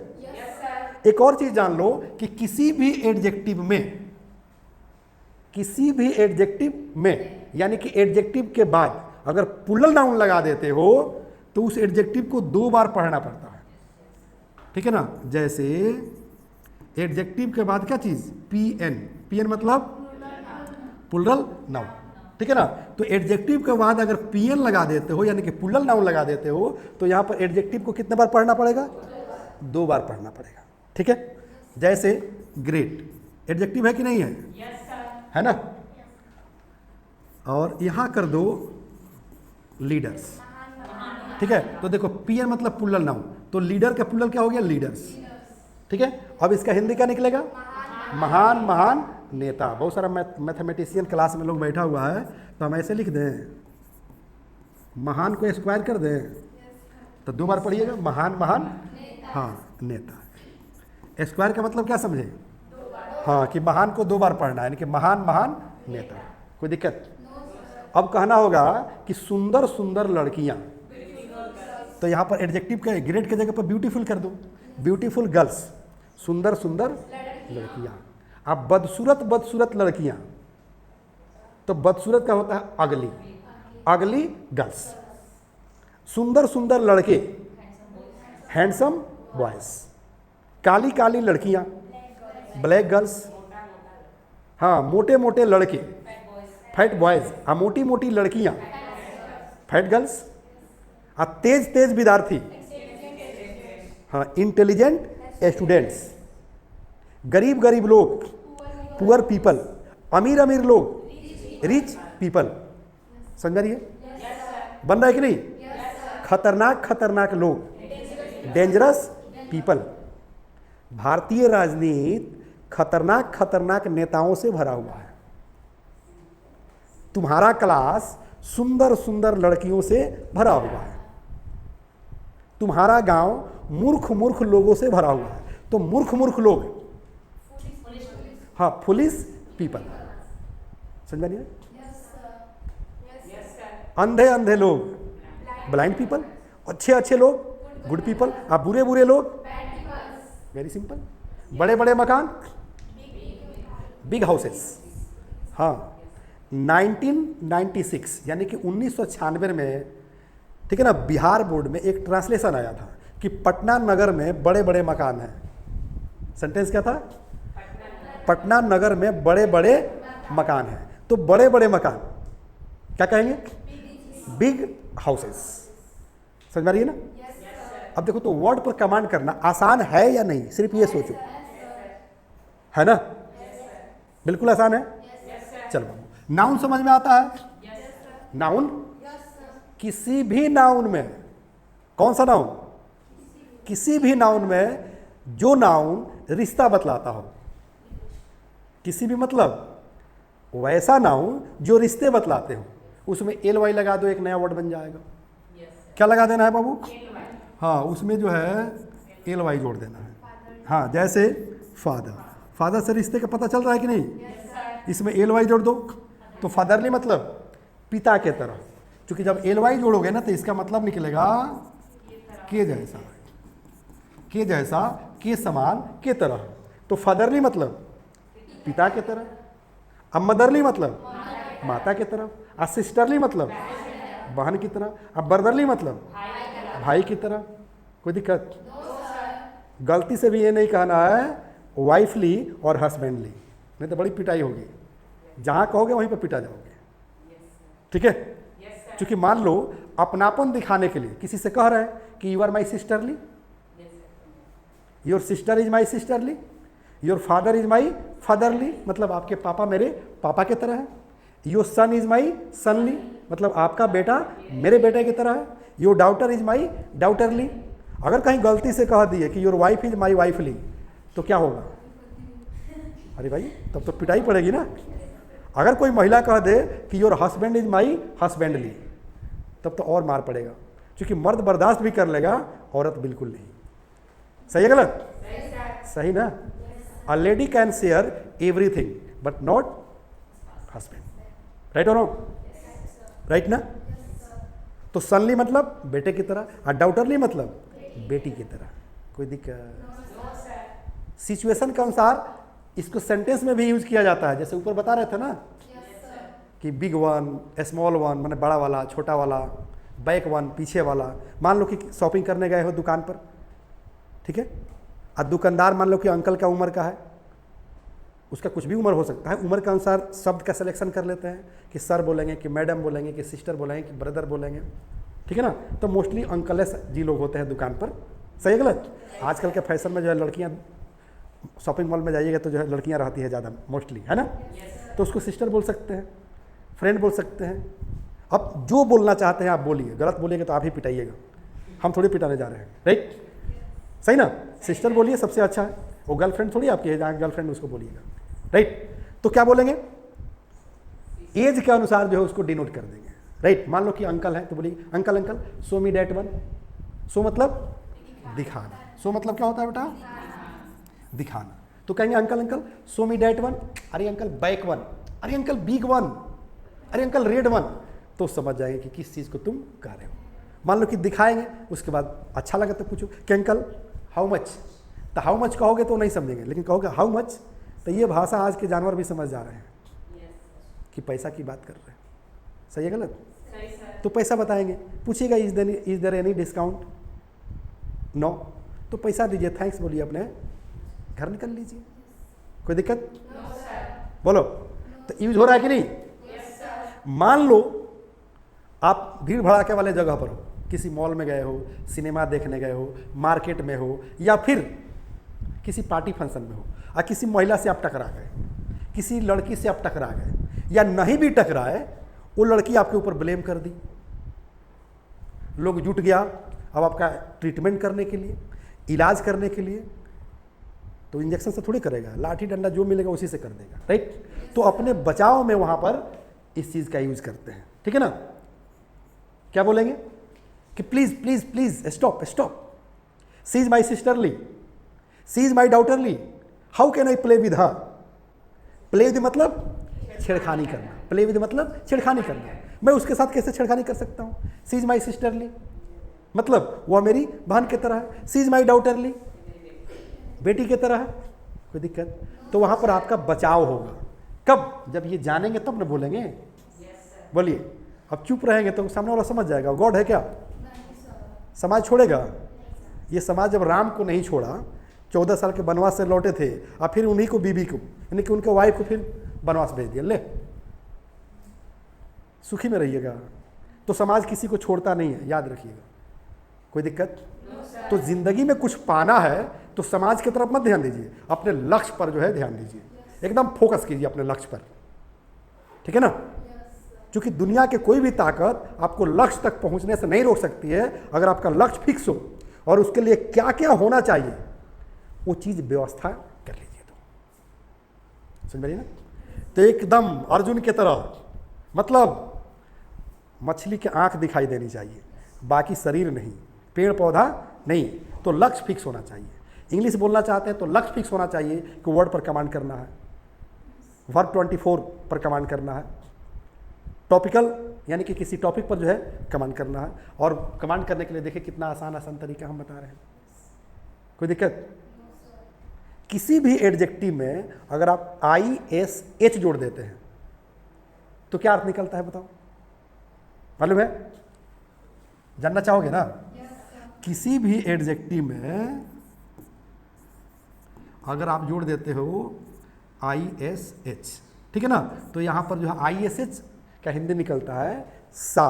एक और चीज जान लो कि किसी भी एडजेक्टिव में यानी कि एडजेक्टिव के बाद अगर प्लूरल नाउन लगा देते हो तो उस एडजेक्टिव को 2 बार पढ़ना पड़ता है। ठीक है ना? जैसे एडजेक्टिव के बाद क्या चीज? पीएन मतलब प्लूरल नाउन। ठीक है ना? तो एडजेक्टिव के बाद अगर पीएन लगा देते हो यानी कि प्लूरल नाउन लगा देते हो तो यहां पर एडजेक्टिव को कितने बार पढ़ना पड़ेगा? 2 बार पढ़ना पड़ेगा। ठीक है? जैसे ग्रेट एडजेक्टिव है कि नहीं है? है ना? और यहां कर दो लीडर्स। ठीक है? तो देखो पीएन मतलब प्लूरल नाउन, तो लीडर का प्लूरल क्या हो गया? लीडर्स। ठीक है? अब इसका हिंदी क्या निकलेगा? महान महान नेता। बहुत सारा मैथमेटिशियन क्लास में लोग बैठा हुआ है, तो हम ऐसे लिख दें, महान को स्क्वायर कर दें तो 2 बार पढ़िएगा, महान महान, हाँ नेता। स्क्वायर का मतलब क्या समझे? हाँ, कि महान को 2 बार पढ़ना है, यानी कि महान महान नेता। कोई दिक्कत? अब कहना होगा कि सुंदर सुंदर लड़कियां, तो यहाँ पर एडजेक्टिव के ग्रेट के जगह पर ब्यूटीफुल कर दो, ब्यूटीफुल गर्ल्स, सुंदर सुंदर लड़कियां। अब बदसूरत बदसूरत लड़कियां, तो बदसूरत का होता है अगली, अगली गर्ल्स। सुंदर सुंदर लड़के, हैंडसम बॉयज। काली काली लड़कियां, ब्लैक गर्ल्स। हाँ, मोटे मोटे लड़के, फैट बॉयज। हाँ, मोटी मोटी लड़कियां, फैट गर्ल्स। हाँ, तेज तेज विद्यार्थी, हाँ इंटेलिजेंट स्टूडेंट्स। गरीब गरीब लोग, पुअर पीपल। अमीर अमीर लोग, रिच पीपल। समझ रही है? बन रहा है कि नहीं? खतरनाक खतरनाक लोग, डेंजरस पीपल। भारतीय राजनीति खतरनाक खतरनाक नेताओं से भरा हुआ है। तुम्हारा क्लास सुंदर सुंदर लड़कियों से भरा हुआ है। तुम्हारा गांव मूर्ख मूर्ख लोगों से भरा हुआ है। तो मूर्ख मूर्ख लोग, हाँ, फुलिश पीपल, समझ नहीं? अंधे अंधे लोग, ब्लाइंड पीपल। अच्छे अच्छे लोग, गुड पीपल। आप बुरे बुरे लोग, वेरी सिंपल। बड़े बड़े मकान, बिग हाउसेस। हाँ, 1996 यानी कि 1996 में, ठीक है ना, बिहार बोर्ड में एक ट्रांसलेशन आया था कि पटना नगर में बड़े बड़े मकान हैं। सेंटेंस क्या था? पटना नगर में बड़े बड़े मकान हैं। तो बड़े बड़े मकान क्या कहेंगे? Big houses. समझ में आ रही है ना? अब देखो, तो वर्ड पर कमांड करना आसान है या नहीं, सिर्फ ये सोचो, है ना? बिल्कुल आसान है। चलो, नाउन समझ में आता है? नाउन, किसी भी नाउन में, कौन सा नाउन? किसी भी नाउन में जो नाउन रिश्ता बतलाता हो, किसी भी मतलब वैसा नाउन जो रिश्ते बतलाते हो, उसमें एल वाई लगा दो, एक नया वर्ड बन जाएगा। क्या लगा देना है बाबू? हाँ, उसमें जो है एल वाई जोड़ देना है। हाँ, जैसे फादर, फादर से रिश्ते का पता चल रहा है कि नहीं? इसमें एल वाई जोड़ दो तो फादरली मतलब पिता के तरह। क्योंकि जब एल वाई जोड़ोगे ना तो इसका मतलब निकलेगा के जैसा, के जैसा, के समान, के तरह। तो फादरली मतलब पिता के तरह। अब मदरली मतलब माता के तरफ। अब सिस्टरली मतलब बहन की तरह। अब ब्रदरली मतलब भाई की तरह। कोई दिक्कत? गलती से भी ये नहीं कहना है वाइफली और हस्बैंडली, नहीं तो बड़ी पिटाई होगी। जहाँ कहोगे वहीं पर पिटा जाओगे, ठीक है? क्योंकि मान लो अपनापन दिखाने के लिए किसी से कह रहे हैं कि you are my sisterly, your sister is my sisterly, your father is my fatherly, मतलब आपके पापा मेरे पापा के तरह है। योर सन इज माई सनली, मतलब आपका बेटा मेरे बेटे की तरह है। Your daughter is my daughterly. अगर कहीं गलती से कह दिए कि your wife is my wifely, तो क्या होगा? अरे भाई, तब तो पिटाई पड़ेगी ना। अगर कोई महिला कह दे कि योर हस्बैंड इज माई हस्बैंडली, तब तो और मार पड़ेगा। क्योंकि मर्द बर्दाश्त भी कर लेगा, औरत बिल्कुल नहीं। सही है गलत? सही ना? A lady can share everything but not husband. Right और रॉन्ग? राइट ना? तो सनली मतलब बेटे की तरह, और डाउटरली मतलब बेटी की तरह। कोई दिक्कत? सिचुएशन के अनुसार इसको सेंटेंस में भी यूज किया जाता है। जैसे ऊपर बता रहे थे ना कि बिग वन, स्मॉल वन, माने बड़ा वाला, छोटा वाला, बैक वन, पीछे वाला। मान लो कि शॉपिंग करने गए हो दुकान पर, ठीक है? और दुकानदार मान लो कि अंकल का उम्र का है, उसका कुछ भी उम्र हो सकता है। उम्र के अनुसार शब्द का सिलेक्शन कर लेते हैं कि सर बोलेंगे, कि मैडम बोलेंगे, कि सिस्टर बोलेंगे, कि ब्रदर बोलेंगे, ठीक है ना? तो मोस्टली अंकलेस जी लोग होते हैं दुकान पर। सही है गलत? आजकल के फैशन में जो है लड़कियां शॉपिंग मॉल में जाइएगा तो जो है लड़कियां रहती है ज़्यादा मोस्टली, है ना? तो उसको सिस्टर बोल सकते हैं, फ्रेंड बोल सकते हैं। अब जो बोलना चाहते हैं आप बोलिए, गलत बोलिएगा तो आप ही पिटाइएगा, हम थोड़ी पिटाने जा रहे हैं। राइट? सही ना? सिस्टर बोलिए, सबसे अच्छा है। वो गर्लफ्रेंड थोड़ी आपकी है, जहाँ गर्लफ्रेंड उसको बोलिएगा। राइट? तो क्या बोलेंगे? एज के अनुसार जो है उसको डिनोट कर देंगे। राइट? मान लो कि अंकल है तो बोलिए uncle uncle show me that one. Show मतलब दिखाना। शो मतलब क्या होता है बेटा? दिखाना। तो कहेंगे uncle uncle show me that one. अरे अंकल बैक वन, अरे अंकल बिग वन, अरे अंकल रेड वन। तो समझ जाएंगे कि किस चीज़ को तुम कह रहे हो। मान लो कि दिखाएंगे, उसके बाद अच्छा लगा तो पूछो कि अंकल हाउ मच। तो हाउ मच कहोगे तो नहीं समझेंगे, लेकिन कहोगे हाउ मच, तो ये भाषा आज के जानवर भी समझ जा रहे हैं कि पैसा की बात कर रहे हैं। सही है गलत? तो पैसा बताएंगे। पूछिएगा is there any discount? No. तो पैसा दीजिए, थैंक्स बोलिए, अपने घर निकल लीजिए। कोई दिक्कत? बोलो। तो यूज हो रहा है कि नहीं? मान लो आप भीड़ भड़ाके वाले जगह पर हो, किसी मॉल में गए हो, सिनेमा देखने गए हो, मार्केट में हो, या फिर किसी पार्टी फंक्शन में हो, और किसी महिला से आप टकरा गए, किसी लड़की से आप टकरा गए, या नहीं भी टकराए, वो लड़की आपके ऊपर ब्लेम कर दी, लोग जुट गया अब आपका ट्रीटमेंट करने के लिए, इलाज करने के लिए। तो इंजेक्शन से थोड़ी करेगा, लाठी डंडा जो मिलेगा उसी से कर देगा, राइट। तो अपने बचाव में वहाँ पर इस चीज़ का यूज करते हैं, ठीक है ना। क्या बोलेंगे कि please please please stop stop, she is my sisterly, she is my daughterly, how can I play with her. Play with मतलब छेड़खानी करना, प्ले विद मतलब छेड़खानी करना। मैं उसके साथ कैसे छेड़खानी कर सकता हूँ। सी इज माई सिस्टरली मतलब वह मेरी बहन की तरह है, सी इज माई डाउटरली बेटी की तरह है, कोई दिक्कत। तो वहाँ पर आपका बचाव होगा। कब? जब ये जानेंगे तब ना बोलेंगे। बोलिए, अब चुप रहेंगे तो सामने वाला समझ जाएगा गॉड है क्या, समाज छोड़ेगा। ये समाज जब राम को नहीं छोड़ा, 14 साल के वनवास से लौटे थे, और फिर उन्हीं को बीबी को यानी कि उनके वाइफ को फिर वनवास भेज दिया, ले सुखी में रहिएगा। तो समाज किसी को छोड़ता नहीं है, याद रखिएगा। कोई दिक्कत? तो जिंदगी में कुछ पाना है तो समाज की तरफ मत ध्यान दीजिए, अपने लक्ष्य पर जो है ध्यान दीजिए, एकदम फोकस कीजिए अपने लक्ष्य पर, ठीक है ना। क्योंकि दुनिया के कोई भी ताकत आपको लक्ष्य तक पहुंचने से नहीं रोक सकती है, अगर आपका लक्ष्य फिक्स हो और उसके लिए क्या क्या होना चाहिए वो चीज व्यवस्था कर लीजिए। तो समझ रही ना। तो एकदम अर्जुन की तरह, मतलब मछली की आंख दिखाई देनी चाहिए, बाकी शरीर नहीं, पेड़ पौधा नहीं। तो लक्ष्य फिक्स होना चाहिए। इंग्लिश बोलना चाहते हैं तो लक्ष्य फिक्स होना चाहिए कि वर्ड पर कमांड करना है, वर्ब 24 पर कमांड करना है, टॉपिकल यानी कि किसी टॉपिक पर जो है कमांड करना है। और कमांड करने के लिए देखिए कितना आसान आसान तरीका हम बता रहे हैं। कोई दिक्कत? किसी भी एडजेक्टिव में अगर आप ISH जोड़ देते हैं तो क्या अर्थ निकलता है बताओ, मालूम है? जानना चाहोगे ना? किसी भी एडजेक्टिव में अगर आप जोड़ देते हो ISH, ठीक है ना, तो यहां पर जो है ISH का हिंदी निकलता है सा,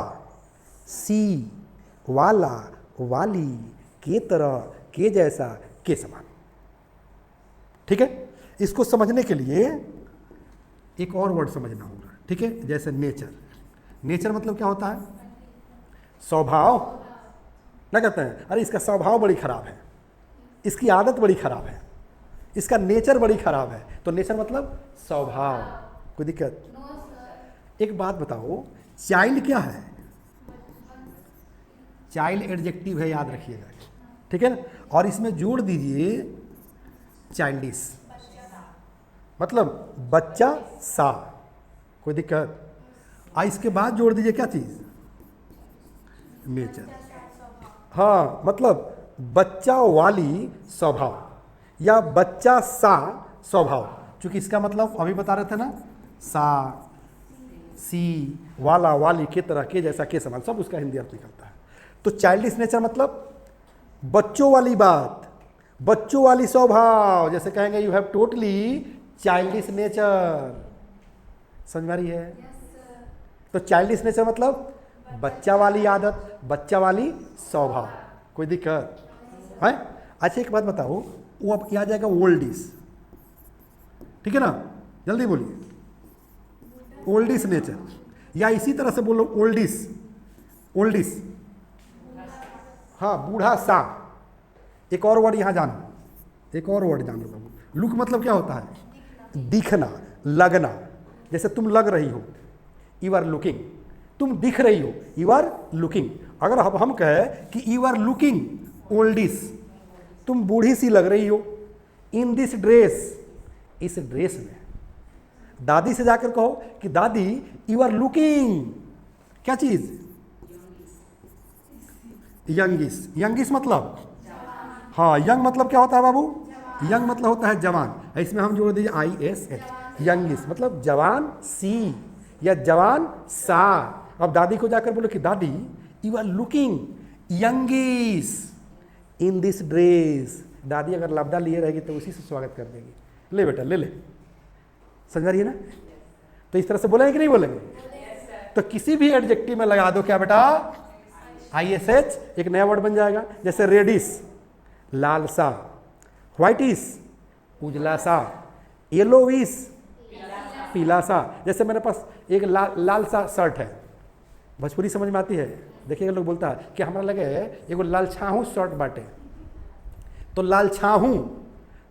सी, वाला, वाली, के तरह, के जैसा, के समान। ठीक है। इसको समझने के लिए एक और वर्ड समझना होगा, ठीक है। जैसे नेचर। नेचर मतलब क्या होता है? स्वभाव। ना कहते हैं अरे इसका स्वभाव बड़ी खराब है, इसकी आदत बड़ी खराब है, इसका नेचर बड़ी खराब है। तो नेचर मतलब स्वभाव। कोई दिक्कत? एक बात बताओ, चाइल्ड क्या है? चाइल्ड एडजेक्टिव है, याद रखिएगा, ठीक है ना। और इसमें जोड़ दीजिए चाइल्डिश, मतलब बच्चा सा। कोई दिक्कत? इसके बाद जोड़ दीजिए क्या चीज? नेचर। हाँ, मतलब बच्चा वाली स्वभाव या बच्चा सा स्वभाव। क्योंकि इसका मतलब अभी बता रहे थे ना, सा, सी, वाला, वाली, के तरह, के जैसा, के समान, सब उसका हिंदी अर्थ निकलता है। तो चाइल्डिश नेचर मतलब बच्चों वाली बात, बच्चों वाली स्वभाव। जैसे कहेंगे you have totally childish nature. समझ में आ रही है? तो चाइल्डिश नेचर मतलब बच्चा वाली आदत, बच्चा वाली स्वभाव। कोई दिक्कत है? अच्छा एक बात बताओ, वो अब क्या आ जाएगा? ओल्डिश, ठीक है ना, जल्दी बोलिए। ओल्डिश नेचर, या इसी तरह से बोलो ओल्डिश। ओल्डिश, हाँ, बूढ़ा सा। एक और वर्ड यहाँ जानो, एक और वर्ड जानो बाबू। लुक मतलब क्या होता है? दिखना, लगना। जैसे तुम लग रही हो, यू आर लुकिंग। तुम दिख रही हो, यू आर लुकिंग। अगर अब हम कहें कि यू आर लुकिंग ओल्डिश, तुम बूढ़ी सी लग रही हो, इन दिस ड्रेस, इस ड्रेस में। दादी से जाकर कहो कि दादी यू आर लुकिंग क्या चीज? यंगिश। यंगिश मतलब, हाँ, यंग मतलब क्या होता है बाबू? यंग मतलब होता है जवान। इसमें हम जोड़ दीजिए ISH, यंगिश मतलब जवान सी या जवान सा। अब दादी को जाकर बोलो कि दादी you are looking youngish in this dress. दादी अगर लबदा लिए रहेगी तो उसी से स्वागत कर देगी, ले बेटा ले ले। समझ रही है ना? तो इस तरह से बोलेंगे कि नहीं बोलेंगे? तो किसी भी एडजेक्टिव में लगा दो क्या बेटा? ISH, एक नया वर्ड बन जाएगा। जैसे रेडिश, लाल सा, व्हाइटिश, उजला सा, येलोविश, पीला सा। जैसे मेरे पास एक लाल सा शर्ट है, भोजपुरी समझ में आती है? देखिए लोग बोलता है कि हमारा लगे एगो लाल छाहू शर्ट बाटे, तो लाल छाहू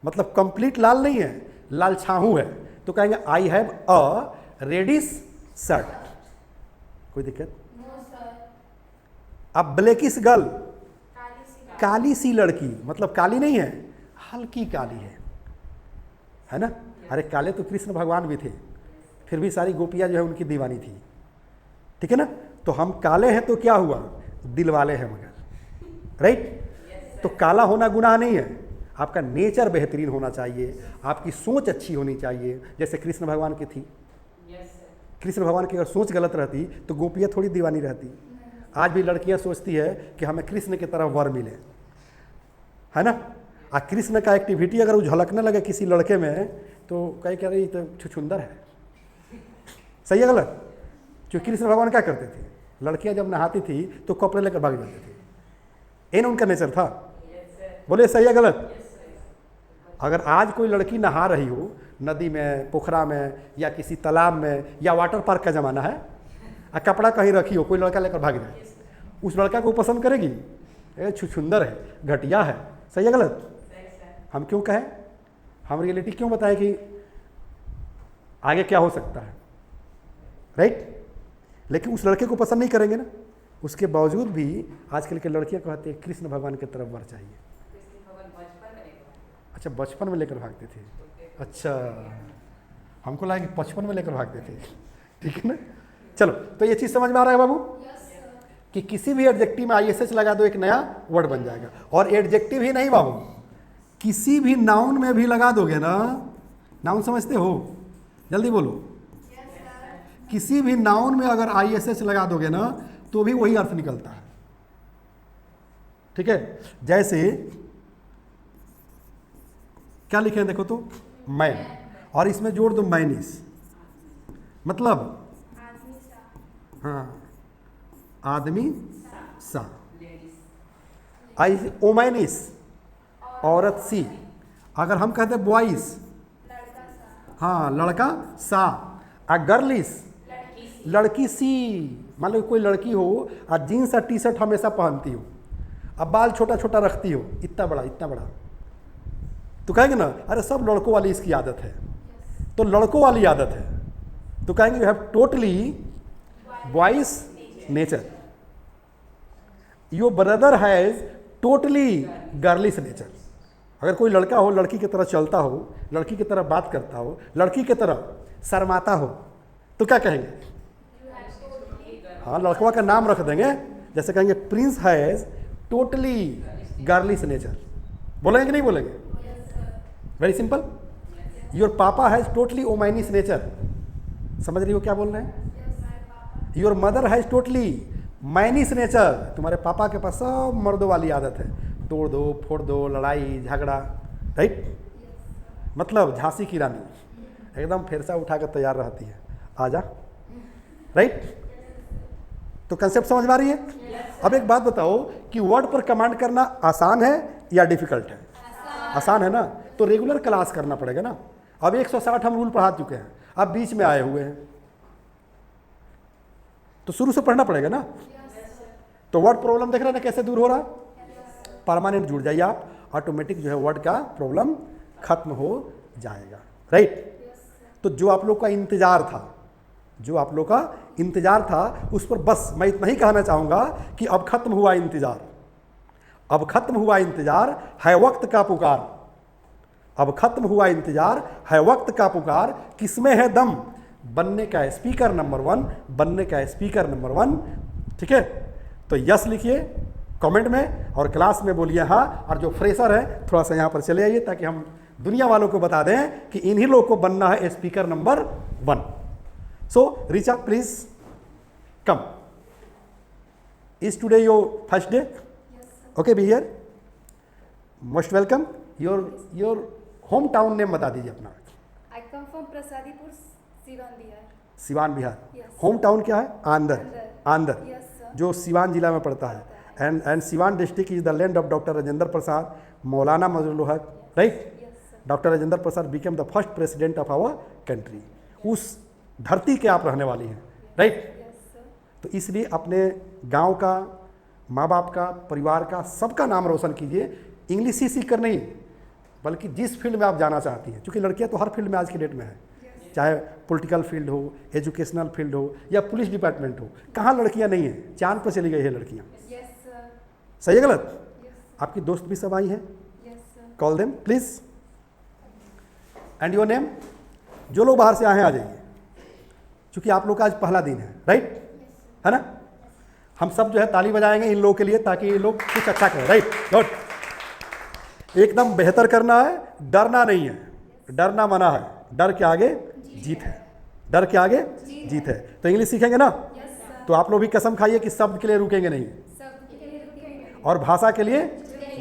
मतलब कंप्लीट लाल नहीं है, लाल छाहू है, तो कहेंगे I have a reddish shirt, कोई दिक्कत? अब ब्लैकिश गर्ल, काली सी लड़की, मतलब काली नहीं है, हल्की काली है ना? अरे काले तो कृष्ण भगवान भी थे, फिर भी सारी गोपियां जो है उनकी दीवानी थी, ठीक है ना? तो हम काले हैं तो क्या हुआ, दिल वाले हैं मगर, राइट? तो काला होना गुनाह नहीं है, आपका नेचर बेहतरीन होना चाहिए, आपकी सोच अच्छी होनी चाहिए, जैसे कृष्ण भगवान की थी। कृष्ण भगवान की अगर सोच गलत रहती तो गोपियाँ थोड़ी दीवानी रहती। आज भी लड़कियाँ सोचती है कि हमें कृष्ण की तरह वर मिले, है ना? आ कृष्ण का एक्टिविटी अगर वो झलकने लगे किसी लड़के में तो कहीं कह रही तो छुछुंदर है, सही है गलत? क्योंकि कृष्ण भगवान क्या करते थे, लड़कियां जब नहाती थी तो कपड़े लेकर भाग जाते थे, इन उनका नेचर था। बोले सही है गलत? अगर आज कोई लड़की नहा रही हो नदी में, पोखरा में, या किसी तालाब में, या वाटर पार्क का ज़माना है, और कपड़ा कहीं रखी हो, कोई लड़का लेकर भाग जाए, उस लड़का को पसंद करेगी? ये छुछुंदर है, घटिया है, सही है गलत? हम क्यों कहें, हम रियलिटी क्यों बताएं कि आगे क्या हो सकता है, राइट? लेकिन उस लड़के को पसंद नहीं करेंगे ना। उसके बावजूद भी आजकल के लड़कियां कहते हैं कृष्ण भगवान की तरफ वर चाहिए। अच्छा, बचपन में लेकर भागते थे, अच्छा हमको लगा कि 55 में लेकर भागते थे, ठीक है ना? चलो, तो ये चीज़ समझ में आ रहा है बाबू? कि किसी भी एडजेक्टिव में ISH लगा दो, एक नया वर्ड बन जाएगा। और एडजेक्टिव ही नहीं बाबू, किसी भी नाउन में भी लगा दोगे ना, नाउन समझते हो? जल्दी बोलो। किसी भी नाउन में अगर ISH लगा दोगे ना तो भी वही अर्थ निकलता है, ठीक है? जैसे क्या लिखे हैं देखो तो, मैन, और इसमें जोड़ दो मैनिस, मतलब हाँ आदमी सा, ओमैनिस औरत सी। अगर हम कहते बॉइस, हाँ लड़का सा, आ गर्लिस लड़की सी। मान लो कोई लड़की हो और जीन्स और टी शर्ट हमेशा पहनती हो, अब बाल छोटा छोटा रखती हो, इतना बड़ा इतना बड़ा, तो कहेंगे ना अरे सब लड़कों वाली इसकी आदत है, तो लड़कों वाली आदत है, तो कहेंगे you have totally boys nature, your brother has totally girlish nature. अगर कोई लड़का हो, लड़की की तरह चलता हो, लड़की की तरह बात करता हो, लड़की की तरह शर्माता हो, तो क्या कहेंगे? हाँ, लड़कवा का नाम रख देंगे, जैसे कहेंगे Prince has totally girlish nature. बोलेंगे कि नहीं बोलेंगे? Very simple. योर पापा हैज टोटली ओमाइनिस नेचर। समझ रही हो क्या बोल रहे हैं? Your mother has totally minus nature. तुम्हारे पापा के पास सब मर्दों वाली आदत है, तोड़ दो, फोड़ दो, लड़ाई झगड़ा, राइट? मतलब झांसी की रानी एकदम फेरसा उठा कर तैयार रहती है, आजा, राइट? तो कंसेप्ट समझ में आ रही है? अब एक बात बताओ कि वर्ड पर कमांड करना आसान है या डिफिकल्ट है? आसान है ना, तो रेगुलर क्लास करना पड़ेगा ना। अब 160 हम रूल पढ़ा चुके हैं, अब बीच में आए हुए हैं तो शुरू से पढ़ना पड़ेगा ना। तो वर्ड प्रॉब्लम देख रहे हैं ना कैसे दूर हो रहा है? परमानेंट जुड़ जाइए आप, ऑटोमेटिक जो है वर्ड का प्रॉब्लम खत्म हो जाएगा, राइट? तो जो आप लोग का इंतजार था, जो आप लोग का इंतजार था, उस पर बस मैं इतना ही कहना चाहूँगा कि अब खत्म हुआ इंतजार, अब खत्म हुआ इंतजार, है वक्त का पुकार, अब खत्म हुआ इंतजार, है वक्त का पुकार, किसमें है दम, बनने का स्पीकर नंबर 1, बनने का स्पीकर नंबर 1, ठीक है? तो यस लिखिए कमेंट में और क्लास में बोलिए हाँ, और जो फ्रेशर है थोड़ा सा यहाँ पर चले आइए ताकि हम दुनिया वालों को बता दें कि इन्हीं लोगों को बनना है speaker number 1। So, Richa, please come. Is today your first day? Yes, sir. Okay, be here. Most welcome. Your hometown name बता दीजिए अपना। I come from Prasadipur, Sivan Bihar. Siwan Bihar. Yes. hometown क्या है? आंध्र। Andhra, Yes, sir. जो सिवान जिला में पड़ता है। And Siwan district is the land of doctor Rajendra Prasad, Maulana Mazharul Haque, right? Yes, sir. Doctor Rajendra Prasad became the first president of our country. उस धरती के आप रहने वाली हैं, राइट? Yes, sir. तो इसलिए अपने गांव का, माँ बाप का, परिवार का, सबका नाम रोशन कीजिए। इंग्लिश ही सीख कर नहीं, बल्कि जिस फील्ड में आप जाना चाहती हैं, क्योंकि लड़कियां तो हर फील्ड में आज की डेट में है, चाहे पॉलिटिकल फील्ड हो, एजुकेशनल फील्ड हो या पुलिस डिपार्टमेंट हो। कहाँ लड़कियां नहीं हैं? चांद पर चली गई है लड़कियां। Yes, sir. सही है गलत? Yes. आपकी दोस्त भी सब आई हैं, Yes, sir. Call them please. And your name? जो लोग बाहर से आए हैं आ जाइए, क्योंकि आप लोग का आज पहला दिन है, राइट? है ना? हम सब जो है ताली बजाएंगे इन लोगों के लिए, ताकि ये लोग कुछ अच्छा करें, राइट? गुड। एकदम बेहतर करना है, डरना नहीं है। डरना मना है, डर के आगे जीत है। डर के आगे जीत है। तो इंग्लिश सीखेंगे ना? Yes, sir. तो आप लोग भी कसम खाइए कि शब्द के लिए रुकेंगे नहीं सबके लिए रुकेंगे। और भाषा के लिए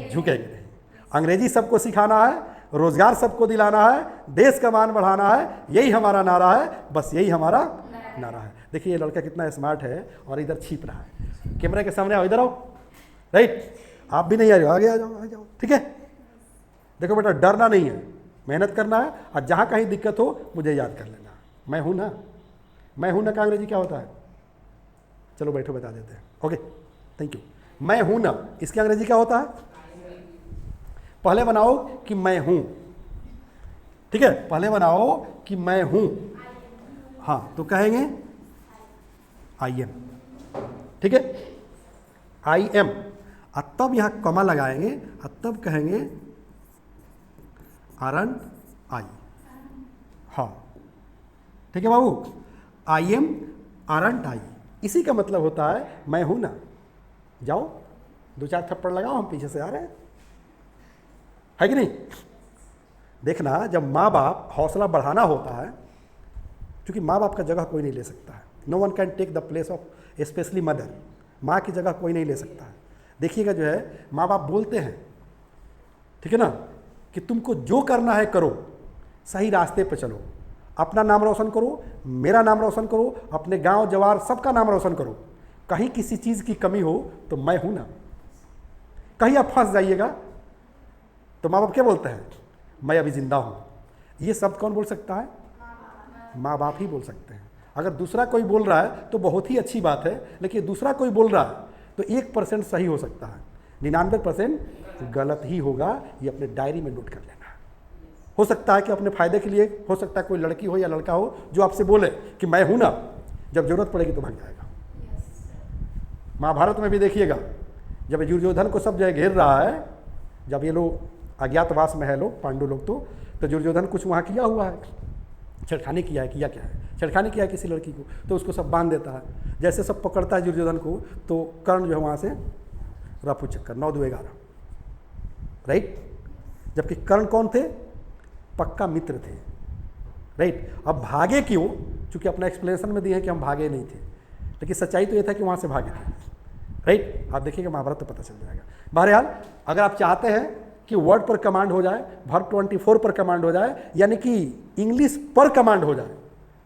झुकेंगे नहीं। अंग्रेजी सबको सिखाना है, रोजगार सबको दिलाना है, देश का मान बढ़ाना है, यही हमारा नारा है। बस यही हमारा नारा है। देखिए ये लड़का कितना स्मार्ट है और इधर छिप रहा है। कैमरे के सामने आओ, इधर आओ, राइट? आप भी नहीं आ रहे हो, आगे आ जाओ, आ जाओ, ठीक है? देखो बेटा, डरना नहीं है, मेहनत करना है, और जहाँ कहीं दिक्कत हो मुझे याद कर लेना। मैं हूँ ना। मैं हूँ ना का अंग्रेजी क्या होता है? चलो बैठो, बता देते हैं। Okay, thank you. मैं हूँ ना, इसकी अंग्रेजी क्या होता है? पहले बनाओ कि मैं हूँ, ठीक है? पहले बनाओ कि मैं हूँ। हाँ, तो कहेंगे आई एम, ठीक है? आई एम, और तब यहाँ कॉमा लगाएंगे और तब कहेंगे आरंट आई। हाँ, ठीक है बाबू? आई एम आरंट आई, इसी का मतलब होता है मैं हूं ना। जाओ, दो चार थप्पड़ लगाओ, हम पीछे से आ रहे हैं, है कि नहीं? देखना, जब माँ बाप हौसला बढ़ाना होता है, क्योंकि माँ बाप का जगह कोई नहीं ले सकता है। No one can take the place of specially mother. माँ की जगह कोई नहीं ले सकता है। देखिएगा, जो है माँ बाप बोलते हैं, ठीक है ना, कि तुमको जो करना है करो, सही रास्ते पर चलो, अपना नाम रोशन करो, मेरा नाम रोशन करो, अपने गांव जवार सबका नाम रोशन करो। कहीं किसी चीज़ की कमी हो तो मैं हूं ना। कहीं आप फंस जाइएगा तो माँ बाप क्या बोलते हैं? मैं अभी जिंदा हूं। ये शब्द कौन बोल सकता है? माँ बाप ही बोल सकते हैं। अगर दूसरा कोई बोल रहा है तो बहुत ही अच्छी बात है, लेकिन दूसरा कोई बोल रहा है तो 1% सही हो सकता है, 99% गलत ही होगा। ये अपने डायरी में नोट कर लेना। हो सकता है कि अपने फायदे के लिए, हो सकता है कोई लड़की हो या लड़का हो जो आपसे बोले कि मैं हूं ना, जब जरूरत पड़ेगी तो भाग जाएगा। महाभारत में भी देखिएगा, जब दुर्योधन को सब जगह घेर रहा है, जब ये लोग अज्ञातवास में है, लोग पांडु लोग, तो दुर्योधन कुछ वहाँ किया हुआ है, छेड़खानी किया है, किया क्या है? छेड़खानी किया है किसी लड़की को, तो उसको सब बांध देता है। जैसे सब पकड़ता है दुर्योधन को, तो कर्ण जो है वहाँ से रफू चक्कर 9-2-11, राइट? जबकि कर्ण कौन थे? पक्का मित्र थे, राइट? अब भागे क्यों? क्योंकि अपना एक्सप्लेनेशन में दिए हैं कि हम भागे नहीं थे, लेकिन सच्चाई तो ये था कि वहाँ से भागे थे, राइट? आप देखिएगा महाभारत तो पता चल जाएगा। बहरहाल, अगर आप चाहते हैं कि वर्ड पर कमांड हो जाए, वर्ब 24 पर कमांड हो जाए, यानी कि इंग्लिश पर कमांड हो जाए,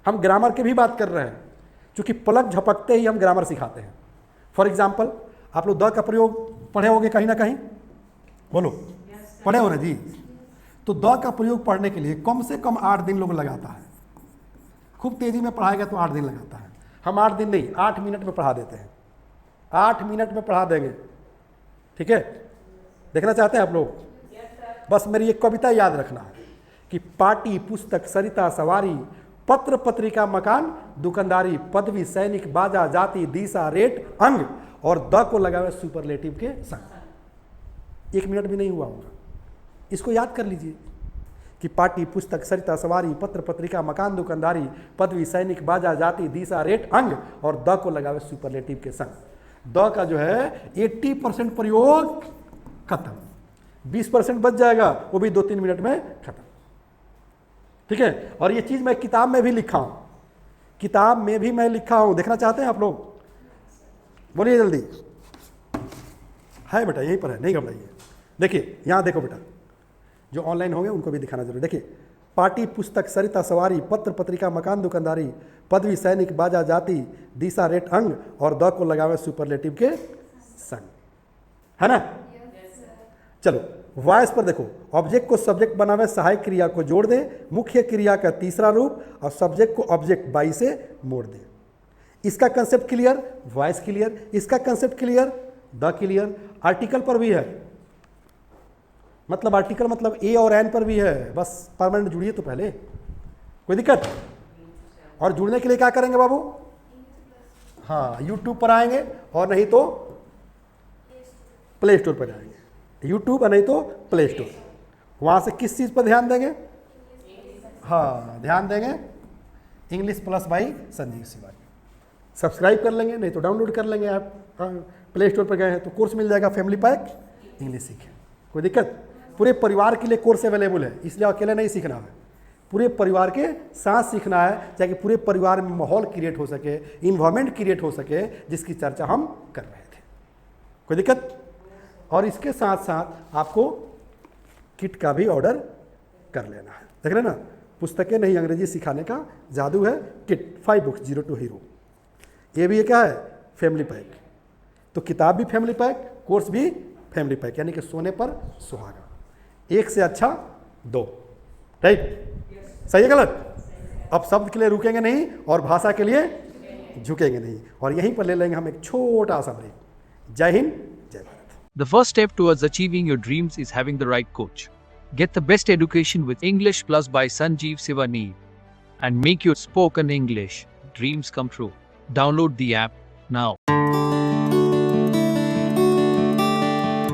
हम ग्रामर की भी बात कर रहे हैं, क्योंकि पलक झपकते ही हम ग्रामर सिखाते हैं। फॉर एग्जाम्पल, आप लोग द का प्रयोग पढ़े होंगे कहीं ना कहीं, बोलो पढ़े हो ना जी? तो द का प्रयोग पढ़ने के लिए कम से कम 8 दिन लोग लगाता है। खूब तेजी में पढ़ाएगा तो 8 दिन लगाता है। हम 8 दिन नहीं, 8 मिनट में पढ़ा देते हैं। 8 मिनट में पढ़ा देंगे, ठीक है? देखना चाहते हैं आप लोग? बस मेरी एक कविता याद रखना है कि पाटी, पुस्तक, सरिता, सवारी, पत्र, पत्रिका, मकान, दुकानदारी, पदवी, सैनिक, बाजा, जाति, दिशा, रेट, अंग और द को लगावे सुपरलेटिव के संग। 1 मिनट भी नहीं हुआ होगा। इसको याद कर लीजिए कि पाटी, पुस्तक, सरिता, सवारी, पत्र, पत्रिका, मकान, दुकानदारी, पदवी, सैनिक, बाजा, जाति, दिशा, रेट, अंग और द को लगावे सुपरलेटिव के संग। द का जो है 80% प्रयोग खत्म, 20% बच जाएगा, वो भी 2-3 मिनट में खत्म, ठीक है? और ये चीज़ मैं किताब में भी लिखा हूँ, किताब में भी मैं लिखा हूँ। देखना चाहते हैं आप लोग? बोलिए जल्दी। है बेटा, यहीं पर है, नहीं घबराइए। देखिए यहाँ देखो बेटा, जो ऑनलाइन होंगे उनको भी दिखाना जरूर। देखिए, पाटी, पुस्तक, सरिता, सवारी, पत्र, पत्रिका, मकान, दुकानदारी, पदवी, सैनिक, बाजा, जाति, दिशा, रेट, अंग और द को लगावे सुपरलेटिव के संग, है ना? चलो वॉइस पर देखो, ऑब्जेक्ट को सब्जेक्ट बनावे, सहायक क्रिया को जोड़ दे, मुख्य क्रिया का तीसरा रूप और सब्जेक्ट को ऑब्जेक्ट बाई से मोड़ दे। इसका कंसेप्ट क्लियर, वॉइस क्लियर, इसका concept clear, the clear. Article पर भी है, मतलब आर्टिकल मतलब ए और एन पर भी है, बस परमानेंट जुड़िए तो पहले, कोई दिक्कत? और जुड़ने के लिए क्या करेंगे बाबू? हाँ, यूट्यूब पर आएंगे और नहीं तो प्ले स्टोर पर जाएंगे। यूट्यूब और नहीं तो प्ले स्टोर, वहाँ से किस चीज़ पर ध्यान देंगे? हाँ, ध्यान देंगे English plus by Sanjeev Shiva. Subscribe कर लेंगे, नहीं तो डाउनलोड कर लेंगे आप। प्ले स्टोर पर गए हैं तो कोर्स मिल जाएगा, फैमिली पैक इंग्लिश सीखें। कोई दिक्कत? पूरे परिवार के लिए कोर्स अवेलेबल है, इसलिए अकेले नहीं सीखना है, पूरे परिवार के साथ सीखना है, ताकि पूरे परिवार में माहौल क्रिएट हो सके, इन्वायरमेंट क्रिएट हो सके, जिसकी चर्चा हम कर रहे थे। कोई दिक्कत? और इसके साथ साथ आपको किट का भी ऑर्डर कर लेना है। देख रहे ना, पुस्तकें नहीं अंग्रेजी सिखाने का जादू है। किट 5 बुक्स 0 to हीरो, ये भी क्या है? Family pack. तो किताब भी फैमिली पैक, कोर्स भी फैमिली पैक, यानी कि सोने पर सुहागा, एक से अच्छा दो। राइट? सही है गलत? अब शब्द के लिए रुकेंगे नहीं और भाषा के लिए झुकेंगे नहीं, और यहीं पर ले लेंगे हम एक छोटा सा ब्रेक। जय हिंद, जय Bharat. The first step towards achieving your dreams is having the right coach. Get the best education with English Plus by Sanjeev Sivaneer and make your spoken English dreams come true. Download the app now.